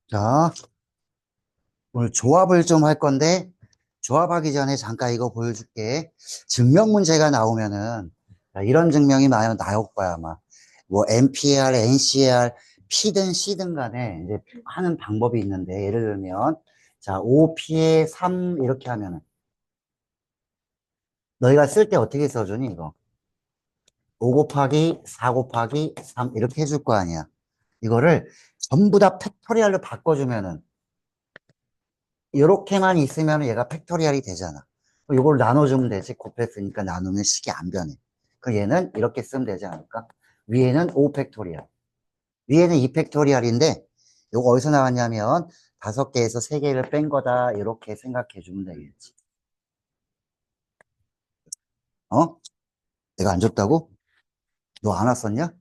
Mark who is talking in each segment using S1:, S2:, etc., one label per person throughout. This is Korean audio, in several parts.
S1: 자, 오늘 조합을 좀 할 건데, 조합하기 전에 잠깐 이거 보여줄게. 증명 문제가 나오면은, 자, 이런 증명이 많이 나올 거야, 아마. 뭐, NPR, NCR, P든 C든 간에 이제 하는 방법이 있는데, 예를 들면, 자, 5P에 3 이렇게 하면은, 너희가 쓸 때 어떻게 써주니, 이거? 5 곱하기 4 곱하기 3 이렇게 해줄 거 아니야. 이거를 전부 다 팩토리얼로 바꿔주면은, 이렇게만 있으면 얘가 팩토리얼이 되잖아. 이걸 나눠주면 되지. 곱했으니까 나누면 식이 안 변해. 그 얘는 이렇게 쓰면 되지 않을까? 위에는 5 팩토리얼. 위에는 2 팩토리얼인데, 이거 어디서 나왔냐면, 5개에서 3개를 뺀 거다. 이렇게 생각해 주면 되겠지. 어? 내가 안 줬다고? 너 안 왔었냐?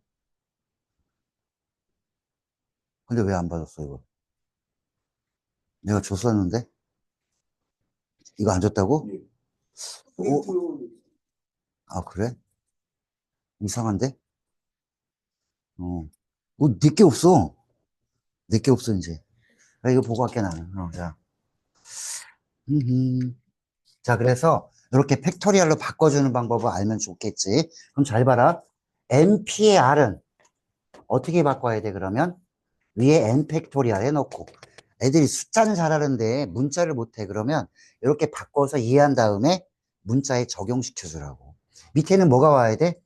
S1: 근데 왜 안 받았어, 이거? 내가 줬었는데? 이거 안 줬다고? 네. 오, 아, 그래? 이상한데? 어. 내게 없어. 내게 없어, 이제. 아, 이거 보고 할게, 나는. 자. 자, 그래서 이렇게 팩토리얼로 바꿔주는 방법을 알면 좋겠지. 그럼 잘 봐라. NP의 R은 어떻게 바꿔야 돼, 그러면? 위에 N 팩토리얼 해놓고. 애들이 숫자는 잘하는데 문자를 못해. 그러면 이렇게 바꿔서 이해한 다음에 문자에 적용시켜주라고. 밑에는 뭐가 와야 돼?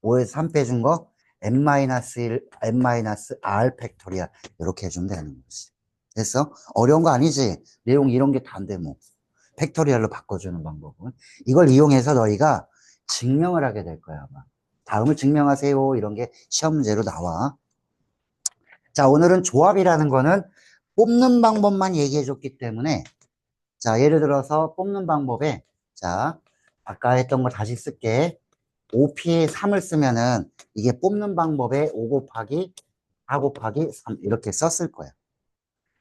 S1: 5에서 3 빼준 거 N-1, N-R 팩토리얼. 이렇게 해주면 되는 거지. 됐어? 어려운 거 아니지? 내용 이런 게 다인데 뭐. 팩토리얼로 바꿔주는 방법은. 이걸 이용해서 너희가 증명을 하게 될 거야, 아마. 다음을 증명하세요. 이런 게 시험 문제로 나와. 자, 오늘은 조합이라는 거는 뽑는 방법만 얘기해 줬기 때문에, 자, 예를 들어서 뽑는 방법에, 자, 아까 했던 거 다시 쓸게. 5P에 3을 쓰면은 이게 뽑는 방법에 5 곱하기 4 곱하기 3 이렇게 썼을 거야.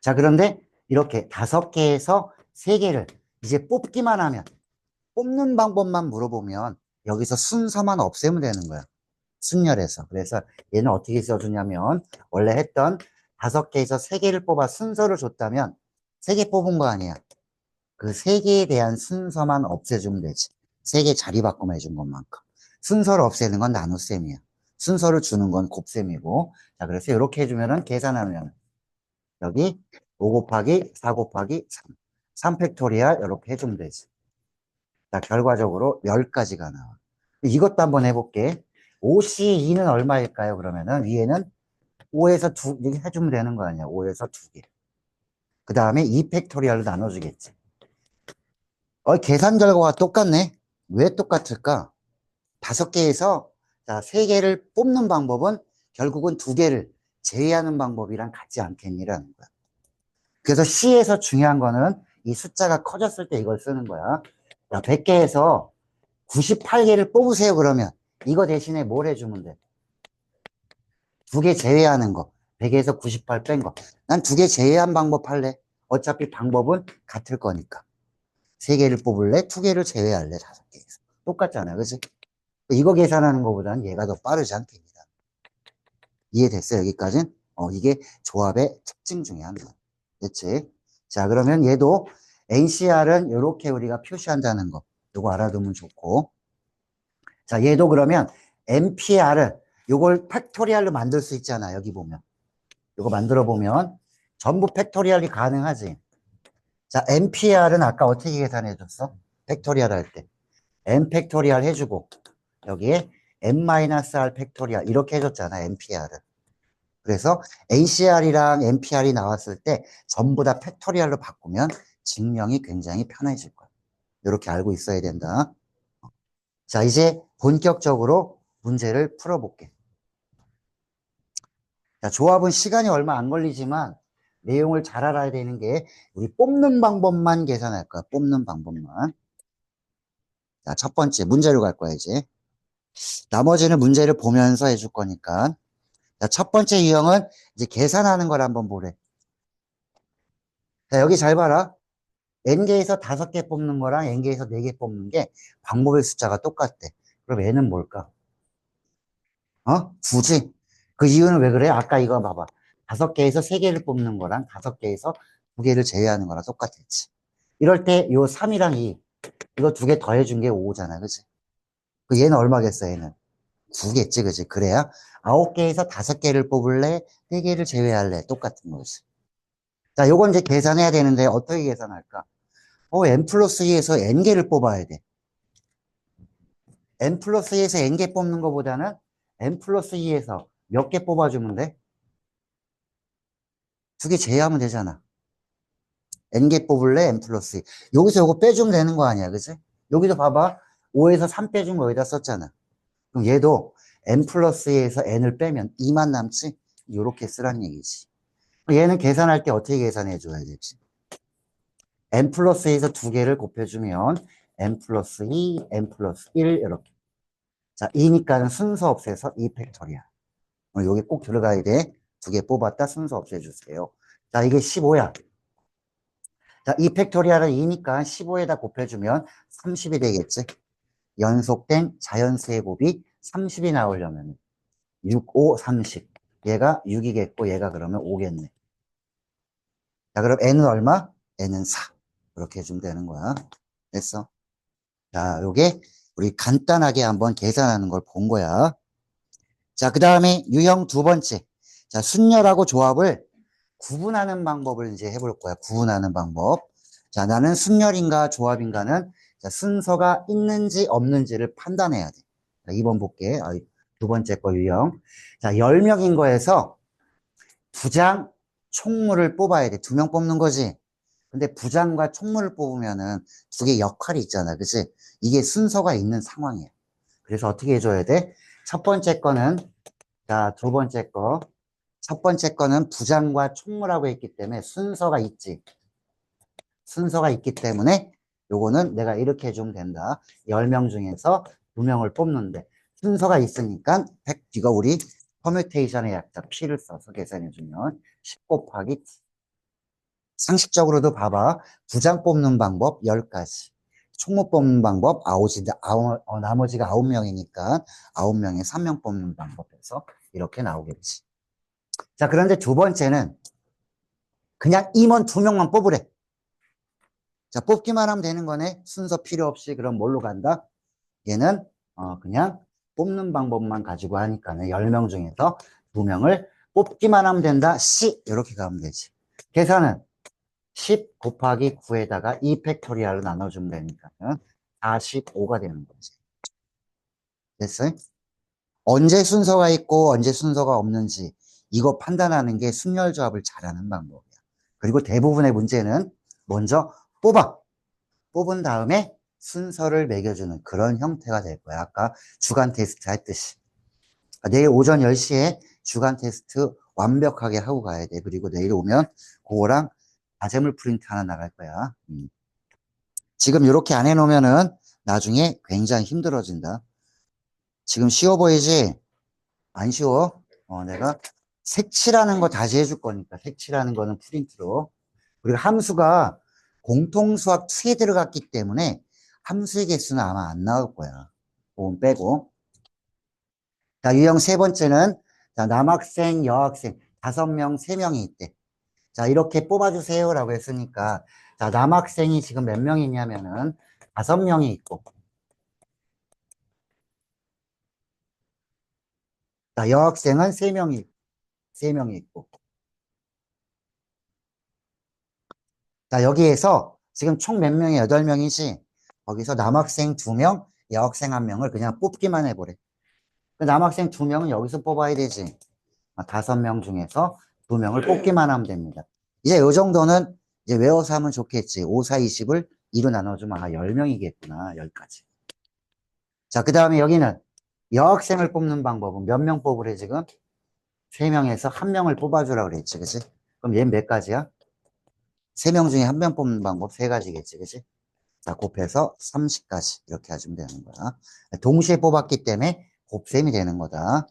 S1: 자, 그런데 이렇게 5개에서 3개를 이제 뽑기만 하면 뽑는 방법만 물어보면 여기서 순서만 없애면 되는 거야. 순열해서. 그래서 얘는 어떻게 써주냐면 원래 했던 5개에서 3개를 뽑아 순서를 줬다면 3개 뽑은 거 아니야. 그 3개에 대한 순서만 없애주면 되지. 3개 자리 바꾸면 해준 것만큼. 순서를 없애는 건 나눗셈이야. 순서를 주는 건 곱셈이고. 자, 그래서 이렇게 해주면은 계산하면 여기 5 곱하기 4 곱하기 3. 3팩토리얼 이렇게 해주면 되지. 자, 결과적으로 10가지가 나와. 이것도 한번 해볼게. 5C2는 얼마일까요? 그러면은 위에는 5에서 2, 이렇게 해주면 되는 거 아니야. 5에서 2개. 그 다음에 2팩토리얼로 나눠주겠지. 계산 결과가 똑같네. 왜 똑같을까? 5개에서 자, 3개를 뽑는 방법은 결국은 2개를 제외하는 방법이랑 같지 않겠니라는 거야. 그래서 C에서 중요한 거는 이 숫자가 커졌을 때 이걸 쓰는 거야. 자, 100개에서 98개를 뽑으세요, 그러면. 이거 대신에 뭘 해주면 돼? 2개 제외하는 거. 100에서 98 뺀 거. 난 2개 제외한 방법 할래. 어차피 방법은 같을 거니까. 3개를 뽑을래? 2개를 제외할래? 5개에서. 똑같잖아, 그치? 이거 계산하는 것보다는 얘가 더 빠르지 않겠니다. 이해됐어, 여기까진? 이게 조합의 특징 중에 하나. 됐지? 자, 그러면 얘도 NCR은 이렇게 우리가 표시한다는 거. 이거 알아두면 좋고. 자, 얘도 그러면 NPR은 요걸 팩토리얼로 만들 수 있잖아. 여기 보면. 요거 만들어 보면 전부 팩토리얼이 가능하지. 자, NPR은 아까 어떻게 계산해 줬어? 팩토리얼 할 때. N 팩토리얼 해주고 여기에 N-R 팩토리얼 이렇게 해줬잖아. NPR은. 그래서 ACR이랑 NPR이 나왔을 때 전부 다 팩토리얼로 바꾸면 증명이 굉장히 편해질 거야. 이렇게 알고 있어야 된다. 자, 이제 본격적으로 문제를 풀어볼게. 자, 조합은 시간이 얼마 안 걸리지만 내용을 잘 알아야 되는 게 우리 뽑는 방법만 계산할 거야. 뽑는 방법만. 자, 첫 번째 문제로 갈 거야, 이제. 나머지는 문제를 보면서 해줄 거니까. 자, 첫 번째 유형은 이제 계산하는 걸 한번 보래. 자, 여기 잘 봐라. N개에서 5개 뽑는 거랑 N개에서 4개 뽑는 게 방법의 숫자가 똑같대. 그럼 N은 뭘까? 굳이? 그 이유는 왜 그래? 아까 이거 봐봐. 5개에서 3개를 뽑는 거랑 5개에서 2개를 제외하는 거랑 똑같았지. 이럴 때 요 3이랑 2, 이거 2개 더해준 게 5잖아. 그치? 그 얘는 얼마겠어, 얘는? 9겠지, 그치? 그래야 9개에서 5개를 뽑을래? 3개를 제외할래? 똑같은 거지. 자, 요건 이제 계산해야 되는데 어떻게 계산할까? n 플러스 2에서 n개를 뽑아야 돼. n 플러스 2에서 n개 뽑는 것보다는 n 플러스 2에서 몇 개 뽑아주면 돼? 2개 제외하면 되잖아. n개 뽑을래? n 플러스 2. 여기서 요거 빼주면 되는 거 아니야, 그치? 여기도 봐봐. 5에서 3 빼준 거 여기다 썼잖아. 그럼 얘도 n 플러스 2에서 n을 빼면 2만 남지? 요렇게 쓰란 얘기지. 얘는 계산할 때 어떻게 계산해 줘야 되지? n 플러스 2에서 2개를 곱해주면 n 플러스 2, n 플러스 1 이렇게. 자, 2니까는 순서 없애서 2 팩토리얼. 여기 꼭 들어가야 돼. 2개 뽑았다 순서 없애주세요. 자, 이게 15야. 자, 2 팩토리얼은 2니까 15에다 곱해주면 30이 되겠지. 연속된 자연수의 곱이 30이 나오려면 6, 5, 30. 얘가 6이겠고 얘가 그러면 5겠네. 자, 그럼 n은 얼마? n은 4. 이렇게 해주면 되는 거야. 됐어? 자, 요게 우리 간단하게 한번 계산하는 걸 본 거야. 자, 그 다음에 유형 2번째. 자, 순열하고 조합을 구분하는 방법을 이제 해볼 거야. 구분하는 방법. 자, 나는 순열인가 조합인가는 자, 순서가 있는지 없는지를 판단해야 돼. 자, 2번 볼게. 2번째 거 유형. 자, 10명인 거에서 부장, 총무를 뽑아야 돼. 2명 뽑는 거지. 근데 부장과 총무를 뽑으면은 2개 역할이 있잖아. 그치? 이게 순서가 있는 상황이야. 그래서 어떻게 해줘야 돼? 첫 번째 거는, 자, 2번째 거. 첫 번째 거는 부장과 총무라고 했기 때문에 순서가 있지. 순서가 있기 때문에 요거는 내가 이렇게 해주면 된다. 10명 중에서 2명을 뽑는데 순서가 있으니까 100, 이거 우리 퍼뮤테이션의 약자 P를 써서 계산해주면 10 곱하기 상식적으로도 봐봐. 부장 뽑는 방법 10가지. 총무 뽑는 방법 나머지가 9명이니까 9명에 3명 뽑는 방법에서 이렇게 나오겠지. 자, 그런데 2번째는 그냥 임원 2명만 뽑으래. 자, 뽑기만 하면 되는 거네. 순서 필요 없이. 그럼 뭘로 간다? 얘는 그냥 뽑는 방법만 가지고 하니까는 10명 중에서 2명을 뽑기만 하면 된다. C 이렇게 가면 되지. 계산은 10 곱하기 9에다가 2 팩토리얼로 나눠주면 되니까는 45가 되는 거지. 됐어요? 언제 순서가 있고 언제 순서가 없는지 이거 판단하는 게 순열조합을 잘하는 방법이야. 그리고 대부분의 문제는 먼저 뽑아. 뽑은 다음에 순서를 매겨주는 그런 형태가 될 거야. 아까 주간 테스트 했듯이. 내일 오전 10시에 주간 테스트 완벽하게 하고 가야 돼. 그리고 내일 오면 그거랑 과제물 프린트 하나 나갈 거야. 지금 이렇게 안 해놓으면은 나중에 굉장히 힘들어진다. 지금 쉬워 보이지? 안 쉬워. 내가 색칠하는 거 다시 해줄 거니까. 색칠하는 거는 프린트로. 그리고 함수가 공통수학 2에 들어갔기 때문에 함수의 개수는 아마 안 나올 거야. 그건 빼고. 자, 유형 3번째는 자, 남학생, 여학생 5명, 3명이 있대. 자, 이렇게 뽑아주세요 라고 했으니까 자, 남학생이 지금 몇 명이 있냐면은 5명이 있고 자, 여학생은 3명이 있고 자, 여기에서 지금 총 몇 명이 8명이지 거기서 남학생 2명, 여학생 1명을 그냥 뽑기만 해보래. 그 남학생 2명은 여기서 뽑아야 되지. 5명 중에서 2명을 뽑기만 하면 됩니다. 이제 요 정도는 이제 외워서 하면 좋겠지. 5, 4, 20을 2로 나눠주면 10명이겠구나. 10가지. 자, 그 다음에 여기는 여학생을 뽑는 방법은 몇 명 뽑으래, 지금? 3명에서 1명을 뽑아주라고 그랬지, 그치? 그럼 얘는 몇 가지야? 3명 중에 1명 뽑는 방법 3가지겠지, 그치? 자, 곱해서 30가지. 이렇게 하시면 되는 거야. 동시에 뽑았기 때문에 곱셈이 되는 거다.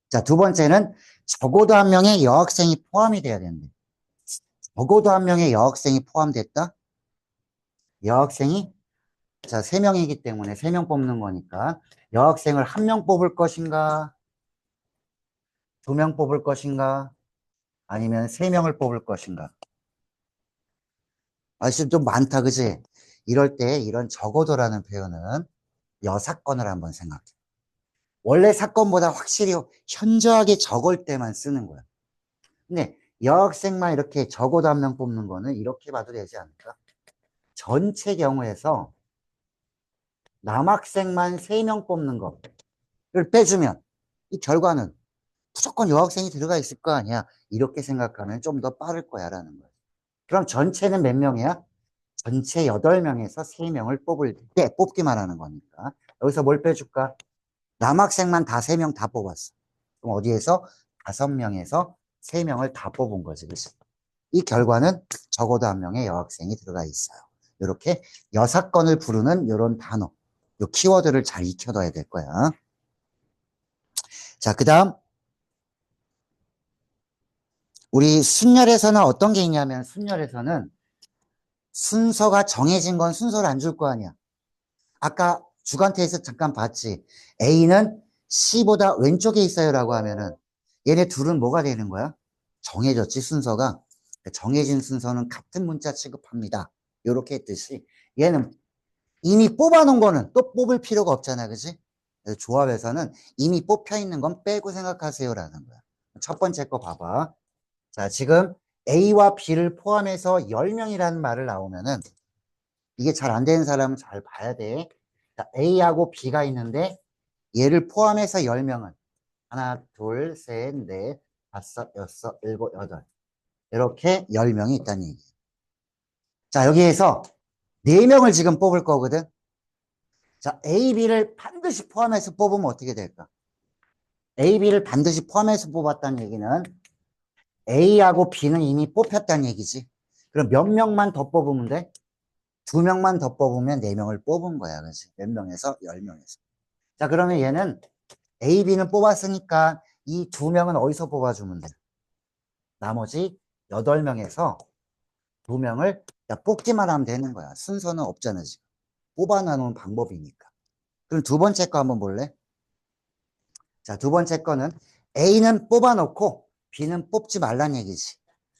S1: 자, 2번째는 적어도 1명의 여학생이 포함이 돼야 되는데. 적어도 1명의 여학생이 포함됐다? 여학생이, 자, 3명이기 때문에 3명 뽑는 거니까 여학생을 1명 뽑을 것인가? 두 명 뽑을 것인가? 아니면 세 명을 뽑을 것인가? 아, 지금 좀 많다, 그지? 이럴 때 이런 적어도라는 표현은 여사건을 한번 생각해. 원래 사건보다 확실히 현저하게 적을 때만 쓰는 거야. 근데 여학생만 이렇게 적어도 한 명 뽑는 거는 이렇게 봐도 되지 않을까? 전체 경우에서 남학생만 세 명 뽑는 거를 빼주면 이 결과는 무조건 여학생이 들어가 있을 거 아니야. 이렇게 생각하면 좀 더 빠를 거야라는 거야. 그럼 전체는 몇 명이야? 전체 8명에서 3명을 뽑을 때 뽑기만 하는 거니까. 여기서 뭘 빼줄까? 남학생만 다 3명 다 뽑았어. 그럼 어디에서? 5명에서 3명을 다 뽑은 거지. 그치? 이 결과는 적어도 한 명의 여학생이 들어가 있어요. 이렇게 여사건을 부르는 이런 단어, 요 키워드를 잘 익혀둬야 될 거야. 자, 그 다음, 우리 순열에서는 어떤 게 있냐면, 순열에서는 순서가 정해진 건 순서를 안 줄 거 아니야. 아까 주관태에서 잠깐 봤지. A는 C보다 왼쪽에 있어요라고 하면은 얘네 둘은 뭐가 되는 거야? 정해졌지, 순서가. 정해진 순서는 같은 문자 취급합니다. 이렇게 했듯이 얘는 이미 뽑아놓은 거는 또 뽑을 필요가 없잖아, 그지? 그래서 조합에서는 이미 뽑혀 있는 건 빼고 생각하세요라는 거야. 첫 번째 거 봐봐. 자, 지금 A와 B를 포함해서 10명이라는 말을 나오면은 이게 잘 안 되는 사람은 잘 봐야 돼. 자, A하고 B가 있는데 얘를 포함해서 10명은 하나, 둘, 셋, 넷, 다섯, 여섯, 일곱, 여덟 이렇게 10명이 있다는 얘기. 자, 여기에서 4명을 지금 뽑을 거거든. 자, A, B를 반드시 포함해서 뽑으면 어떻게 될까? A, B를 반드시 포함해서 뽑았다는 얘기는 A하고 B는 이미 뽑혔다는 얘기지. 그럼 몇 명만 더 뽑으면 돼? 2명만 더 뽑으면 4명을 뽑은 거야. 그렇지? 몇 명에서? 10명에서. 자, 그러면 얘는 A, B는 뽑았으니까 이 2명은 어디서 뽑아주면 돼? 나머지 8명에서 2명을 뽑기만 하면 되는 거야. 순서는 없잖아, 지금. 뽑아 나누는 방법이니까. 그럼 두 번째 거 한번 볼래? 자, 두 번째 거는 A는 뽑아놓고 B는 뽑지 말란 얘기지.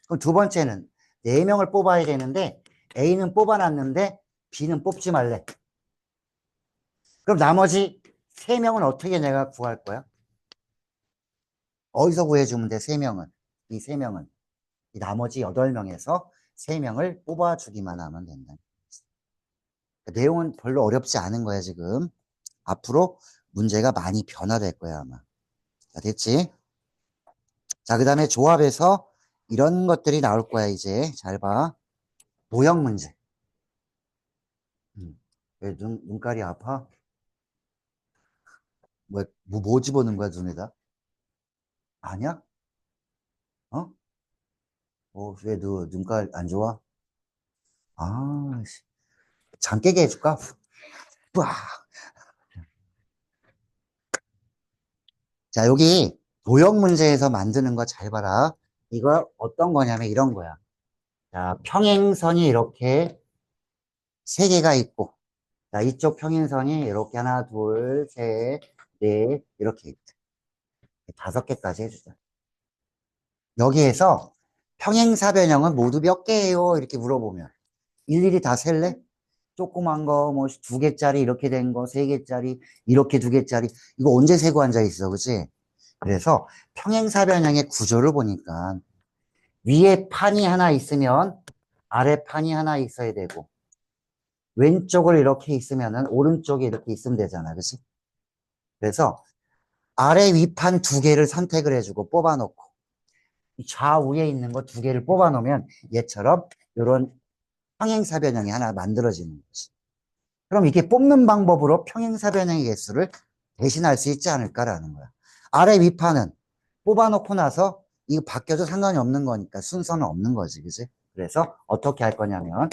S1: 그럼 두 번째는 4명을 뽑아야 되는데 A는 뽑아놨는데 B는 뽑지 말래. 그럼 나머지 3명은 어떻게 내가 구할 거야? 어디서 구해주면 돼, 3명은? 이 3명은. 이 나머지 8명에서 3명을 뽑아주기만 하면 된다. 내용은 별로 어렵지 않은 거야, 지금. 앞으로 문제가 많이 변화될 거야, 아마. 자, 됐지? 자, 그 다음에 조합에서 이런 것들이 나올 거야, 이제. 잘 봐. 모형 문제. 왜 눈깔이 아파? 뭐 집어넣은 거야, 눈에다? 아니야? 어? 왜 너 눈깔 안 좋아? 아, 씨. 잠 깨게 해줄까? 뿌아. 자, 여기 모형 문제에서 만드는 거 잘 봐라. 이거 어떤 거냐면 이런 거야. 자, 평행선이 이렇게 3개가 있고, 자, 이쪽 평행선이 이렇게 하나, 둘, 셋, 넷, 이렇게 있다. 5개까지 해주자. 여기에서 평행사변형은 모두 몇 개예요? 이렇게 물어보면 일일이 다 셀래? 조그만 거, 뭐 2개짜리 이렇게 된 거, 3개짜리, 이렇게 2개짜리. 이거 언제 세고 앉아 있어, 그치? 그래서 평행사변형의 구조를 보니까 위에 판이 하나 있으면 아래 판이 하나 있어야 되고 왼쪽을 이렇게 있으면은 오른쪽에 이렇게 있으면 되잖아, 그치? 그래서 아래 위판 2개를 선택을 해주고 뽑아놓고 좌우에 있는 거 2개를 뽑아놓으면 얘처럼 이런 평행사변형이 하나 만들어지는 거지. 그럼 이게 뽑는 방법으로 평행사변형의 개수를 대신할 수 있지 않을까라는 거야. 아래 위판은 뽑아놓고 나서 이거 바뀌어도 상관이 없는 거니까 순서는 없는 거지, 그지? 그래서 어떻게 할 거냐면,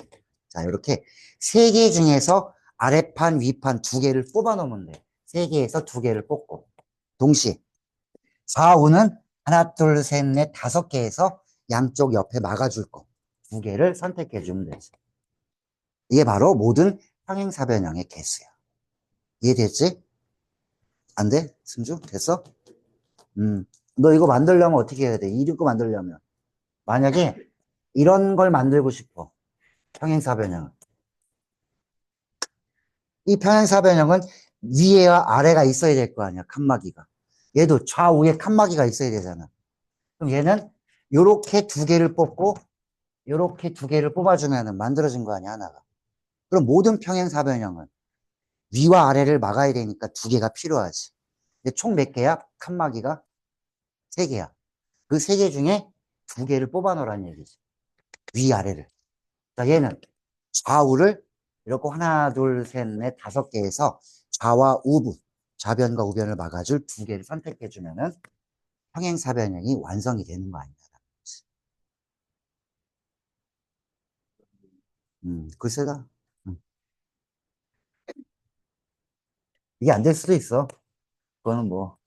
S1: 자, 이렇게 3개 중에서 아래판, 위판 2개를 뽑아놓으면 돼. 3개에서 2개를 뽑고, 동시에. 좌우는 하나, 둘, 셋, 넷, 5개에서 양쪽 옆에 막아줄 거. 2개를 선택해 주면 되지. 이게 바로 모든 평행사변형의 개수야. 이해됐지? 안 돼? 승주? 됐어? 너 이거 만들려면 어떻게 해야 돼? 이거 만들려면. 만약에 이런 걸 만들고 싶어. 평행사변형을. 이 평행사변형은 위에와 아래가 있어야 될 거 아니야, 칸막이가. 얘도 좌우에 칸막이가 있어야 되잖아. 그럼 얘는 요렇게 두 개를 뽑고 요렇게 두 개를 뽑아주면 만들어진 거 아니야, 하나가. 그럼 모든 평행사변형은 위와 아래를 막아야 되니까 두 개가 필요하지. 근데 총 몇 개야? 칸막이가 세 개야. 그 세 개 중에 두 개를 뽑아 놓으라는 얘기지. 위아래를. 자, 얘는 좌우를 이렇게 하나, 둘, 셋, 넷, 다섯 개에서 좌와 우부, 좌변과 우변을 막아줄 두 개를 선택해 주면은 평행사변형이 완성이 되는 거 아니야. 글쎄다. 음, 이게 안 될 수도 있어. 그거는 뭐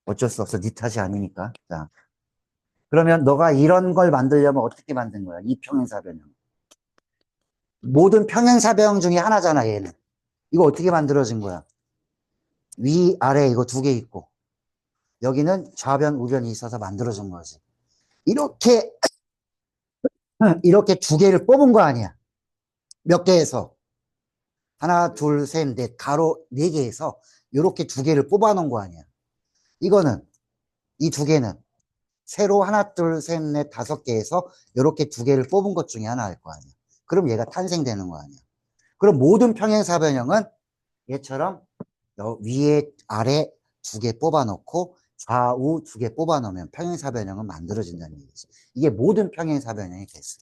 S1: 어쩔 수 없어. 네 탓이 아니니까. 자, 그러면 너가 이런 걸 만들려면 어떻게 만든 거야? 이 평행사변형. 모든 평행사변형 중에 하나잖아, 얘는. 이거 어떻게 만들어진 거야? 위, 아래 이거 두 개 있고, 여기는 좌변, 우변이 있어서 만들어진 거지. 이렇게, 이렇게 두 개를 뽑은 거 아니야. 몇 개에서? 하나, 둘, 셋, 넷, 가로 네 개에서 이렇게 두 개를 뽑아 놓은 거 아니야. 이거는, 이 두 개는 세로 하나, 둘, 셋, 넷, 다섯 개에서 이렇게 두 개를 뽑은 것 중에 하나일 거 아니야. 그럼 얘가 탄생되는 거 아니야. 그럼 모든 평행사변형은 얘처럼 위에 아래 두 개 뽑아 놓고 좌우 두 개 뽑아 놓으면 평행사변형은 만들어진다는 얘기지. 이게 모든 평행사변형의 개수.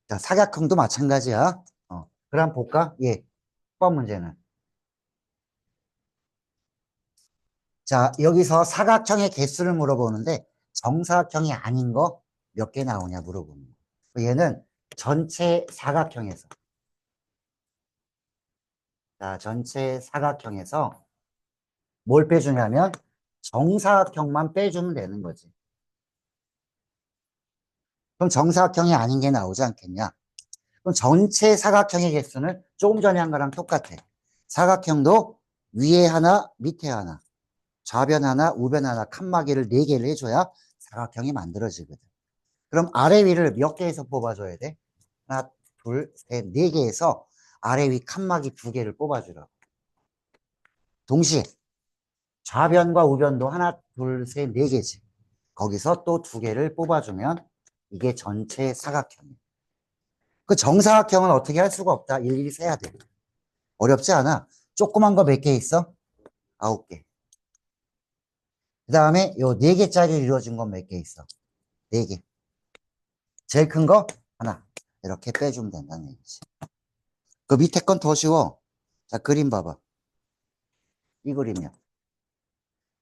S1: 자, 사각형도 마찬가지야. 그럼 볼까? 예. 1번 문제는. 자, 여기서 사각형의 개수를 물어보는데 정사각형이 아닌 거 몇 개 나오냐 물어보는 거. 얘는 전체 사각형에서. 자, 전체 사각형에서 뭘 빼주냐면 정사각형만 빼주면 되는 거지. 그럼 정사각형이 아닌 게 나오지 않겠냐? 그럼 전체 사각형의 개수는 조금 전에 한 거랑 똑같아. 사각형도 위에 하나, 밑에 하나, 좌변 하나, 우변 하나, 칸막이를 4개를 해줘야 사각형이 만들어지거든. 그럼 아래 위를 몇 개에서 뽑아줘야 돼? 하나, 둘, 셋, 4개에서 아래 위 칸막이 2개를 뽑아주라고. 동시에 좌변과 우변도 하나, 둘, 셋, 4개지. 거기서 또 2개를 뽑아주면 이게 전체 사각형이야. 그 정사각형은 어떻게 할 수가 없다. 일일이 세야 돼. 어렵지 않아. 조그만 거 몇 개 있어? 9개. 그 다음에 요 4개짜리 이루어진 건 몇 개 있어? 4개. 제일 큰 거? 하나. 이렇게 빼주면 된다는 얘기지. 그 밑에 건 더 쉬워. 자, 그림 봐봐. 이 그림이야.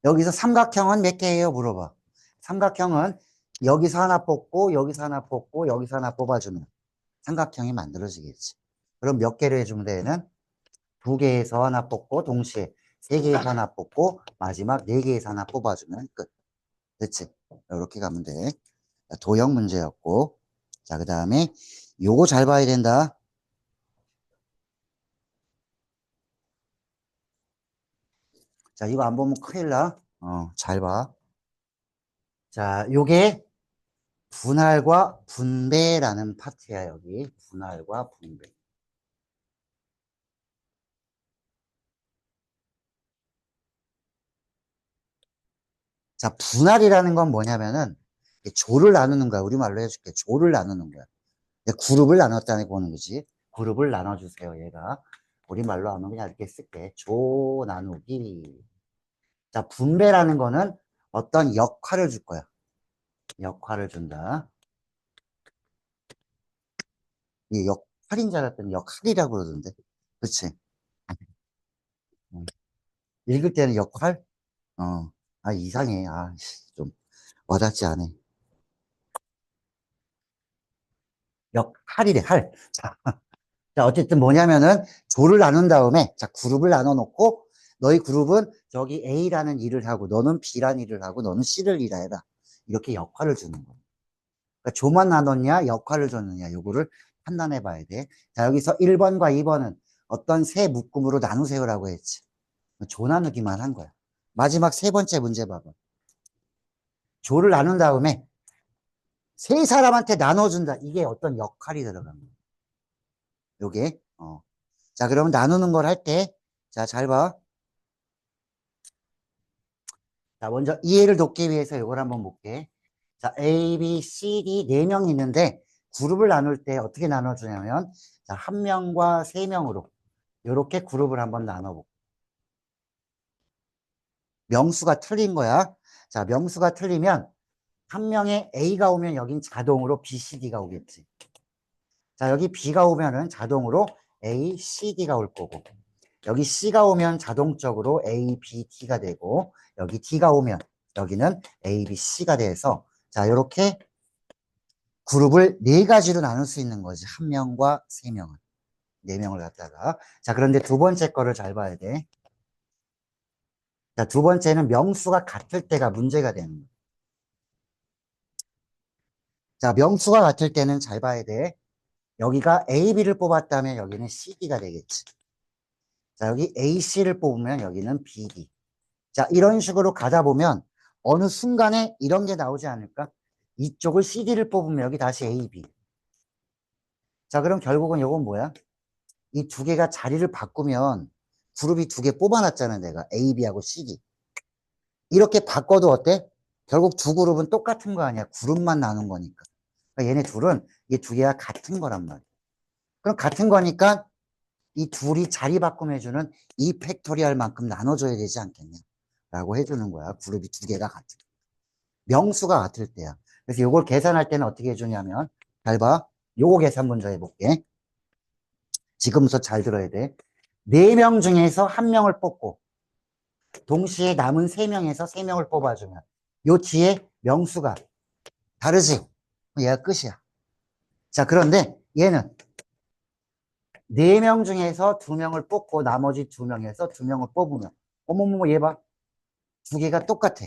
S1: 여기서 삼각형은 몇 개예요? 물어봐. 삼각형은 여기서 하나 뽑고, 여기서 하나 뽑고, 여기서 하나 뽑아주면 삼각형이 만들어지겠지. 그럼 몇 개를 해주면 되는? 2개에서 하나 뽑고, 동시에 3개에서 하나 뽑고, 마지막 4개에서 하나 뽑아주면 끝. 됐지? 이렇게 가면 돼. 도형 문제였고. 자, 그 다음에 요거 잘 봐야 된다. 자, 이거 안 보면 큰일 나. 잘 봐. 자, 요게 분할과 분배라는 파트야, 여기. 분할과 분배. 자, 분할이라는 건 뭐냐면은 조를 나누는 거야. 우리말로 해줄게. 조를 나누는 거야. 그룹을 나눴다는 보는 거지. 그룹을 나눠주세요, 얘가. 우리말로 하면 그냥 이렇게 쓸게. 조 나누기. 자, 분배라는 거는 어떤 역할을 줄 거야. 역할을 준다. 이 역할인 줄 알았더니 역할이라고 그러던데. 그치? 음. 읽을 때는 역할? 이상해. 좀 와닿지 않아. 역할이래, 할. 자, 자, 어쨌든 뭐냐면은 조를 나눈 다음에 자, 그룹을 나눠 놓고 너희 그룹은 저기 A라는 일을 하고 너는 B라는 일을 하고 너는 C를 일해라. 이렇게 역할을 주는 거야. 그러니까 조만 나눴냐, 역할을 줬느냐, 요거를 판단해 봐야 돼. 자, 여기서 1번과 2번은 어떤 세 묶음으로 나누세요라고 했지. 조 나누기만 한 거야. 마지막 세 번째 문제 봐봐. 조를 나눈 다음에 세 사람한테 나눠준다. 이게 어떤 역할이 들어갑니다. 요게, 자, 그러면 나누는 걸 할 때, 자, 잘 봐. 자, 먼저 이해를 돕기 위해서 이걸 한번 볼게. 자, A, B, C, D 네 명이 있는데 그룹을 나눌 때 어떻게 나눠주냐면 자, 한 명과 세 명으로 이렇게 그룹을 한번 나눠볼게. 명수가 틀린 거야. 자, 명수가 틀리면 한 명에 A가 오면 여긴 자동으로 B, C, D가 오겠지. 자, 여기 B가 오면은 자동으로 A, C, D가 올 거고 여기 C가 오면 자동적으로 A, B, D가 되고 여기 D가 오면 여기는 A, B, C가 돼서 자, 이렇게 그룹을 네 가지로 나눌 수 있는 거지. 한 명과 세 명을. 네 명을 갖다가. 자, 그런데 두 번째 거를 잘 봐야 돼. 자, 두 번째는 명수가 같을 때가 문제가 되는 거야. 자, 명수가 같을 때는 잘 봐야 돼. 여기가 A, B를 뽑았다면 여기는 C, D가 되겠지. 자, 여기 A, C를 뽑으면 여기는 B, D. 자, 이런 식으로 가다 보면 어느 순간에 이런 게 나오지 않을까? 이쪽을 C, D를 뽑으면 여기 다시 A, B. 자, 그럼 결국은 이건 뭐야? 이 두 개가 자리를 바꾸면 그룹이 두 개 뽑아놨잖아, 내가. A, B하고 C, D. 이렇게 바꿔도 어때? 결국 두 그룹은 똑같은 거 아니야. 그룹만 나눈 거니까. 그러니까 얘네 둘은 이 두 개가 같은 거란 말이야. 그럼 같은 거니까 이 둘이 자리 바꿈해주는 이 팩토리얼만큼 나눠줘야 되지 않겠냐? 라고 해주는 거야. 그룹이 두 개가 같은. 명수가 같을 때야. 그래서 이걸 계산할 때는 어떻게 해주냐면, 잘 봐. 요거 계산 먼저 해볼게. 지금부터 잘 들어야 돼. 네 명 중에서 한 명을 뽑고, 동시에 남은 세 명에서 세 명을 뽑아주면, 요 뒤에 명수가 다르지? 얘가 끝이야. 자, 그런데 얘는 네 명 중에서 두 명을 뽑고, 나머지 두 명에서 두 명을 뽑으면, 어머머머, 얘 봐. 두 개가 똑같아.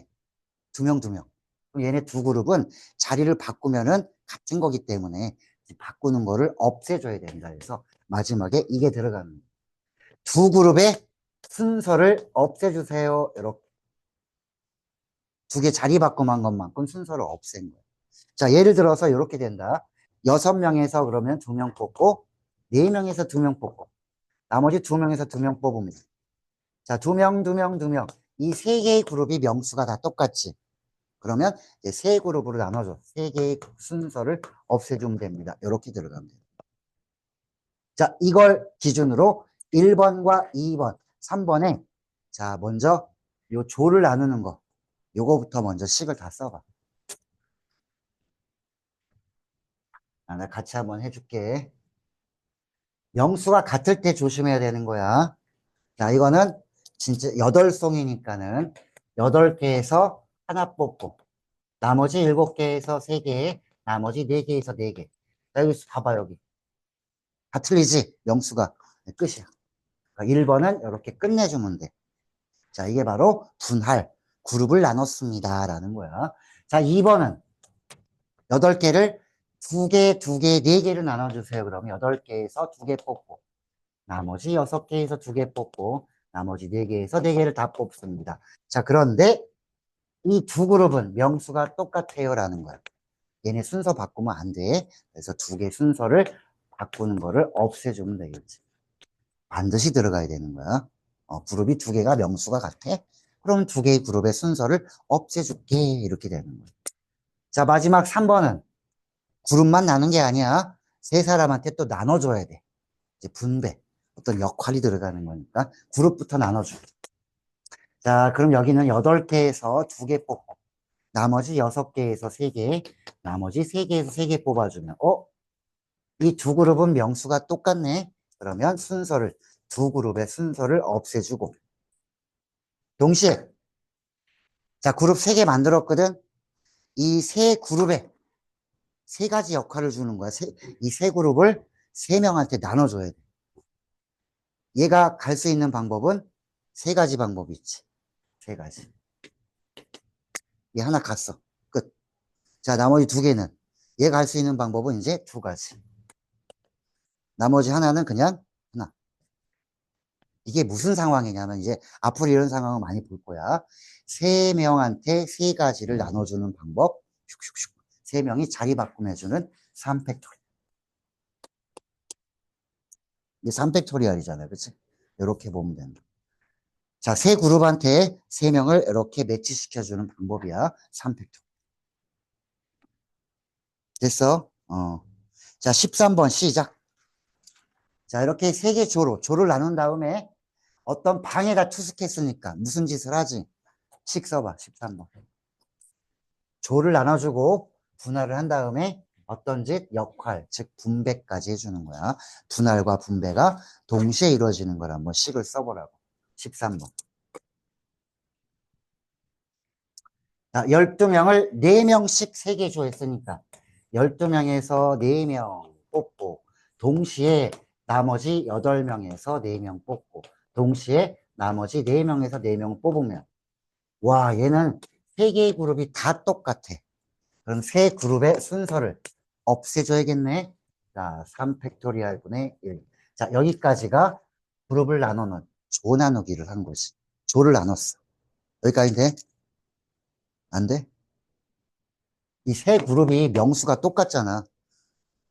S1: 두 명, 두 명. 그럼 얘네 두 그룹은 자리를 바꾸면은 같은 거기 때문에 바꾸는 거를 없애줘야 된다. 그래서 마지막에 이게 들어가는 두 그룹의 순서를 없애주세요. 이렇게 두 개 자리 바꿈한 것만큼 순서를 없앤 거예요. 자, 예를 들어서 이렇게 된다. 여섯 명에서 그러면 두 명 뽑고, 네 명에서 두 명 뽑고, 나머지 두 명에서 두 명 뽑습니다. 자, 두 명, 두 명, 두 명. 이 세 개의 그룹이 명수가 다 똑같지. 그러면 이제 세 그룹으로 나눠줘. 세 개의 순서를 없애주면 됩니다. 이렇게 들어가면 돼요. 자, 이걸 기준으로 1번과 2번, 3번에 자, 먼저 요 조를 나누는 거. 요거부터 먼저 식을 다 써봐. 나 같이 한번 해줄게. 명수가 같을 때 조심해야 되는 거야. 자, 이거는 진짜 8송이니까는 8개에서 하나 뽑고, 나머지 7개에서 3개, 나머지 4개에서 4개. 자, 여기 봐봐, 여기. 다 틀리지? 명수가. 네, 끝이야. 그러니까 1번은 이렇게 끝내주면 돼. 자, 이게 바로 분할, 그룹을 나눴습니다. 라는 거야. 자, 2번은 8개를 2개, 2개, 4개를 나눠주세요. 그럼 8개에서 2개 뽑고, 나머지 6개에서 2개 뽑고, 나머지 4개에서 4개를 다 뽑습니다. 자, 그런데 이 두 그룹은 명수가 똑같아요. 라는 거야. 얘네 순서 바꾸면 안 돼. 그래서 2개 순서를 바꾸는 거를 없애주면 되겠지. 반드시 들어가야 되는 거야. 그룹이 2개가 명수가 같아? 그럼 2개의 그룹의 순서를 없애줄게. 이렇게 되는 거야. 자, 마지막 3번은 그룹만 나눈 게 아니야. 세 사람한테 또 나눠줘야 돼. 이제 분배. 어떤 역할이 들어가는 거니까 그룹부터 나눠줘. 자, 그럼 여기는 8개에서 2개 뽑고, 나머지 6개에서 3개, 나머지 3개에서 3개 뽑아주면, 이 두 그룹은 명수가 똑같네. 그러면 두 그룹의 순서를 없애주고, 동시에, 자, 그룹 3개 만들었거든? 이 세 그룹에 세 가지 역할을 주는 거야. 이 세 그룹을 세 명한테 나눠줘야 돼. 얘가 갈 수 있는 방법은 세 가지 방법이 있지. 세 가지. 얘 하나 갔어. 끝. 자, 나머지 두 개는 얘가 할 수 있는 방법은 이제 두 가지. 나머지 하나는 그냥 하나. 이게 무슨 상황이냐면 이제 앞으로 이런 상황을 많이 볼 거야. 세 명한테 세 가지를 나눠주는 방법. 슉슉슉. 세 명이 자리 바꾸면해주는 3팩토리얼. 이게 3팩토리얼이잖아요. 그치? 이렇게 보면 된다. 자, 세 그룹한테 세 명을 이렇게 매치시켜주는 방법이야. 3팩토리얼. 됐어? 자, 13번 시작. 자, 이렇게 세 개 조를 나눈 다음에 어떤 방해가 투숙했으니까 무슨 짓을 하지? 식 써봐, 13번. 조를 나눠주고 분할을 한 다음에 어떤 짓? 역할, 즉 분배까지 해주는 거야. 분할과 분배가 동시에 이루어지는 걸 한번 식을 써보라고. 13번. 자, 12명을 4명씩 3개 조했으니까 12명에서 4명 뽑고 동시에 나머지 8명에서 4명 뽑고 동시에 나머지 4명에서 4명 뽑으면 와, 얘는 3개의 그룹이 다 똑같아. 그럼 세 그룹의 순서를 없애줘야겠네. 자, 3팩토리얼 분의 1. 자, 여기까지가 그룹을 나누는 조 나누기를 한 거지. 조를 나눴어. 여기까지 돼? 안 돼? 이 세 그룹이 명수가 똑같잖아.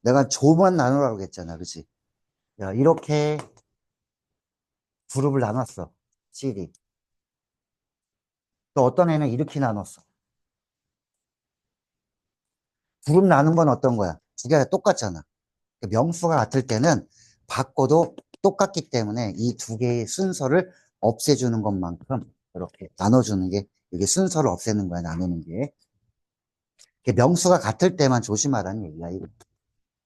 S1: 내가 조만 나누라고 했잖아. 그치? 야, 이렇게 그룹을 나눴어. CD. 또 어떤 애는 이렇게 나눴어. 그룹 나눈 건 어떤 거야? 두 개가 똑같잖아. 명수가 같을 때는 바꿔도 똑같기 때문에 이 두 개의 순서를 없애주는 것만큼 이렇게 나눠주는 게 이게 순서를 없애는 거야, 나누는 게. 이게 명수가 같을 때만 조심하라는 얘기야, 이거.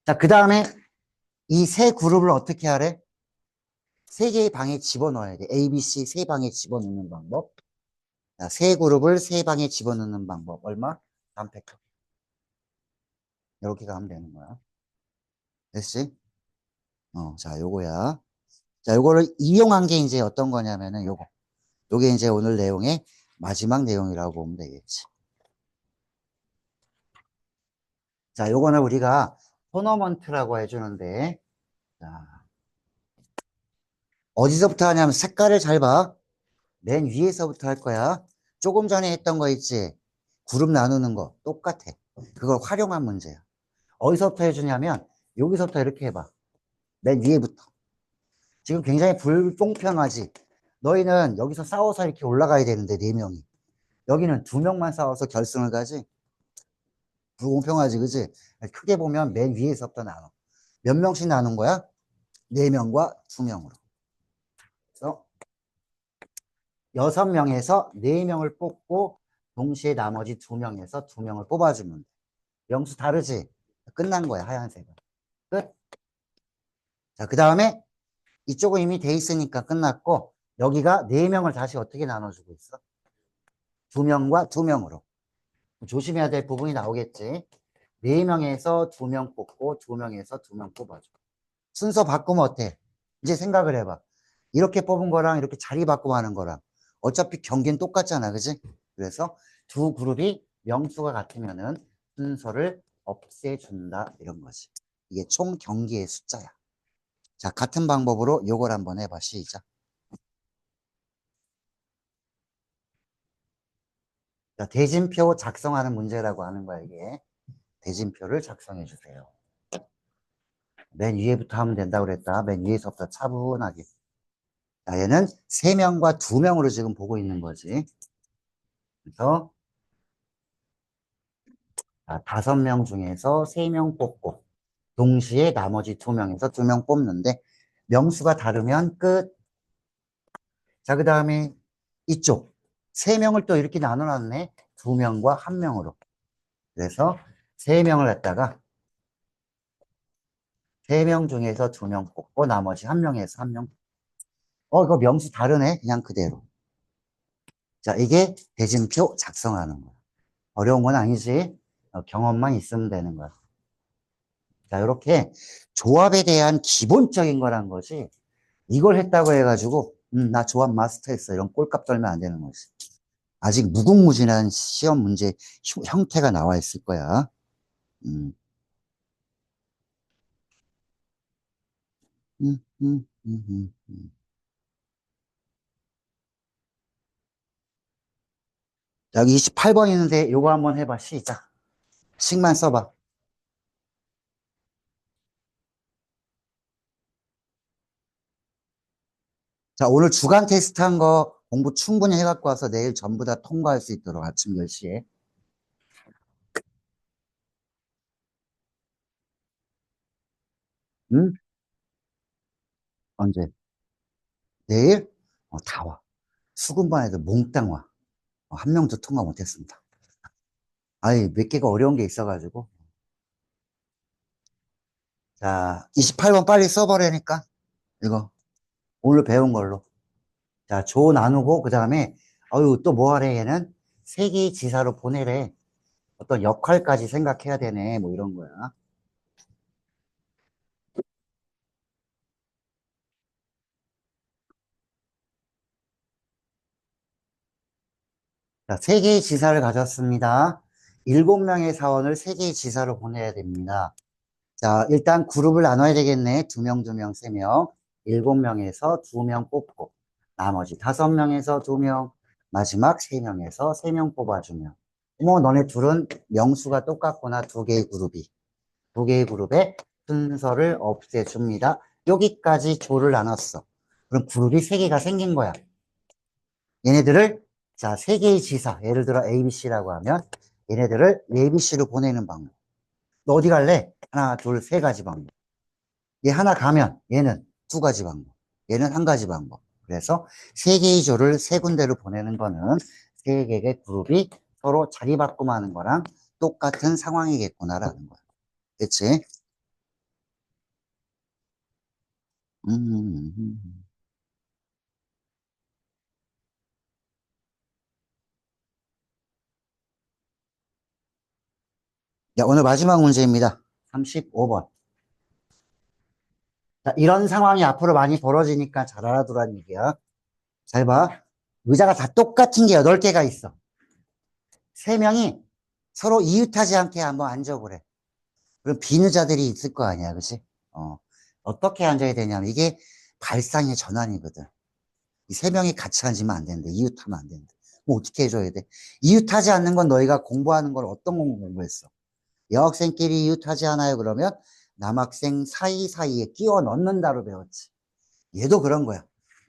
S1: 자, 그 다음에 이 세 그룹을 어떻게 하래? 세 개의 방에 집어넣어야 돼. A, B, C 세 방에 집어넣는 방법. 자, 세 그룹을 세 방에 집어넣는 방법. 얼마? 3팩터. 이렇게 가면 되는 거야. 됐지? 자, 요거야. 자, 요거를 이용한 게 이제 어떤 거냐면은 요거. 요게 이제 오늘 내용의 마지막 내용이라고 보면 되겠지. 자, 요거는 우리가 토너먼트라고 해주는데, 자, 어디서부터 하냐면 색깔을 잘 봐. 맨 위에서부터 할 거야. 조금 전에 했던 거 있지? 그룹 나누는 거 똑같아. 그걸 활용한 문제야. 어디서부터 해주냐면 여기서부터 이렇게 해봐. 맨 위에부터. 지금 굉장히 불공평하지? 너희는 여기서 싸워서 이렇게 올라가야 되는데 네 명이. 여기는 두 명만 싸워서 결승을 가지? 불공평하지, 그지? 크게 보면 맨 위에서부터 나눠. 몇 명씩 나눈 거야? 네 명과 두 명으로. 그래서 6명에서 4명을 뽑고 동시에 나머지 2명에서 2명을 뽑아주면 돼. 명수 다르지? 끝난 거야, 하얀색은. 끝. 자, 그 다음에 이쪽은 이미 돼 있으니까 끝났고 여기가 4명을 다시 어떻게 나눠주고 있어? 2명과 2명으로. 조심해야 될 부분이 나오겠지. 4명에서 2명 뽑고 2명에서 2명 뽑아줘. 순서 바꾸면 어때? 이제 생각을 해봐. 이렇게 뽑은 거랑 이렇게 자리 바꾸고 하는 거랑 어차피 경기는 똑같잖아. 그지? 그래서 두 그룹이 명수가 같으면은 순서를 없애준다. 이런 거지. 이게 총 경기의 숫자야. 자, 같은 방법으로 요걸 한번 해봐. 시작. 자, 대진표 작성하는 문제라고 하는 거야, 이게. 대진표를 작성해 주세요. 맨 위에부터 하면 된다고 그랬다. 맨 위에서부터 차분하게. 자, 얘는 3명과 2명으로 지금 보고 있는 거지. 그래서 5명 중에서 3명 뽑고 동시에 나머지 2명에서 2명 뽑는데 명수가 다르면 끝. 자, 그 다음에 이쪽 3명을 또 이렇게 나눠놨네. 2명과 1명으로. 그래서 3명을 갖다가 3명 중에서 2명 뽑고 나머지 1명에서 1명. 이거 명수 다르네. 그냥 그대로. 자, 이게 대진표 작성하는 거야. 어려운 건 아니지. 경험만 있으면 되는 거야. 자, 이렇게 조합에 대한 기본적인 거란 것이 이걸 했다고 해가지고, 나 조합 마스터했어. 이런 꼴값 떨면 안 되는 거지. 아직 무궁무진한 시험 문제 형태가 나와 있을 거야. 음, 음, 음, 음, 음, 음. 여기 28번 있는데 요거 한번 해봐. 시작. 식만 써봐. 자, 오늘 주간 테스트 한 거 공부 충분히 해갖고 와서 내일 전부 다 통과할 수 있도록 아침 10시에. 응? 언제? 내일? 다 와. 수금반 애들 몽땅 와. 한 명도 통과 못했습니다. 아니, 몇 개가 어려운 게 있어가지고. 자, 28번 빨리 써버리니까. 이거. 오늘 배운 걸로. 자, 조 나누고, 그 다음에, 어유, 또 뭐 하래, 얘는? 세 개의 지사로 보내래. 어떤 역할까지 생각해야 되네. 뭐 이런 거야. 자, 세 개의 지사를 가졌습니다. 7명의 사원을 세 개의 지사로 보내야 됩니다. 자, 일단 그룹을 나눠야 되겠네. 2명, 2명, 3명. 7명에서 2명 뽑고, 나머지 5명에서 2명, 마지막 3명에서 3명 뽑아주면. 뭐, 너네 둘은 명수가 똑같구나. 2개의 그룹이. 2개의 그룹의 순서를 없애줍니다. 여기까지 조를 나눴어. 그럼 그룹이 3개가 생긴 거야. 얘네들을, 자, 3개의 지사. 예를 들어 ABC라고 하면, 얘네들을 ABC로 보내는 방법. 너 어디 갈래? 하나, 둘, 세 가지 방법. 얘 하나 가면 얘는 두 가지 방법. 얘는 한 가지 방법. 그래서 세 개의 조를 세 군데로 보내는 거는 세 개의 그룹이 서로 자리바꿈하는 거랑 똑같은 상황이겠구나라는 거야. 그치? 음. 야, 오늘 마지막 문제입니다. 35번. 자, 이런 상황이 앞으로 많이 벌어지니까 잘 알아두라는 얘기야. 잘 봐. 의자가 다 똑같은 게 8개가 있어. 세 명이 서로 이웃하지 않게 한번 앉아보래. 그럼 비누자들이 있을 거 아니야, 그치? 어, 어떻게 앉아야 되냐면, 이게 발상의 전환이거든. 이 세 명이 같이 앉으면 안 되는데, 이웃하면 안 되는데. 뭐 어떻게 해줘야 돼? 이웃하지 않는 건 너희가 공부하는 걸 어떤 공부했어? 여학생끼리 이웃하지 않아요? 그러면 남학생 사이사이에 끼워 넣는다로 배웠지. 얘도 그런 거야.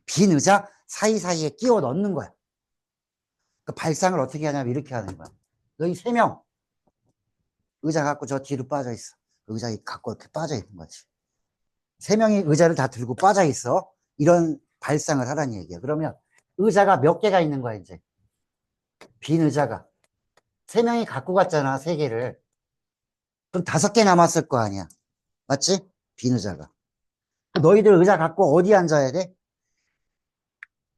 S1: 빈 의자 사이사이에 끼워 넣는 거야. 그 발상을 어떻게 하냐면 이렇게 하는 거야. 너희 세 명 의자 갖고 저 뒤로 빠져 있어. 의자 갖고 이렇게 빠져 있는 거지. 세 명이 의자를 다 들고 빠져 있어. 이런 발상을 하라는 얘기야. 그러면 의자가 몇 개가 있는 거야, 이제. 빈 의자가. 세 명이 갖고 갔잖아, 세 개를. 그럼 5개 남았을 거 아니야. 맞지? 빈 의자가. 너희들 의자 갖고 어디 앉아야 돼?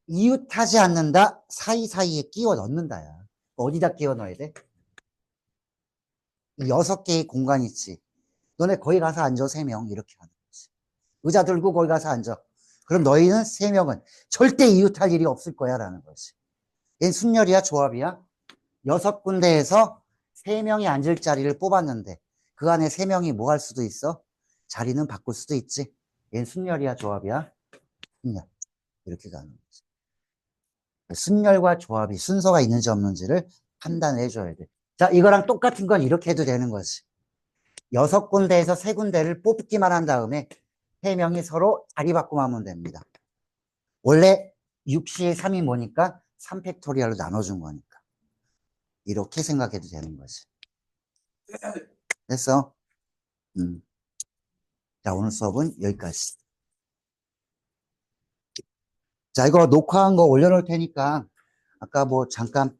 S1: 이웃하지 않는다, 사이사이에 끼워 넣는다야. 어디다 끼워 넣어야 돼? 6개의 공간이 있지. 너네 거기 가서 앉아, 3명. 이렇게 하는 거지. 의자 들고 거기 가서 앉아. 그럼 너희는 3명은 절대 이웃할 일이 없을 거야, 라는 거지. 얘는 순열이야, 조합이야? 6군데에서 3명이 앉을 자리를 뽑았는데 그 안에 3명이 뭐 할 수도 있어? 자리는 바꿀 수도 있지. 얘는 순열이야, 조합이야? 순열. 이렇게 가는 거지. 순열과 조합이 순서가 있는지 없는지를 판단해 줘야 돼. 자, 이거랑 똑같은 건 이렇게 해도 되는 거지. 6군데에서 3군데를 뽑기만 한 다음에 3명이 서로 자리 바꾸면 하면 됩니다. 원래 6시의 3이 뭐니까 3팩토리얼로 나눠준 거니까. 이렇게 생각해도 되는 거지. 됐어? 음. 자, 오늘 수업은 여기까지. 자, 이거 녹화한 거 올려놓을 테니까 아까 뭐 잠깐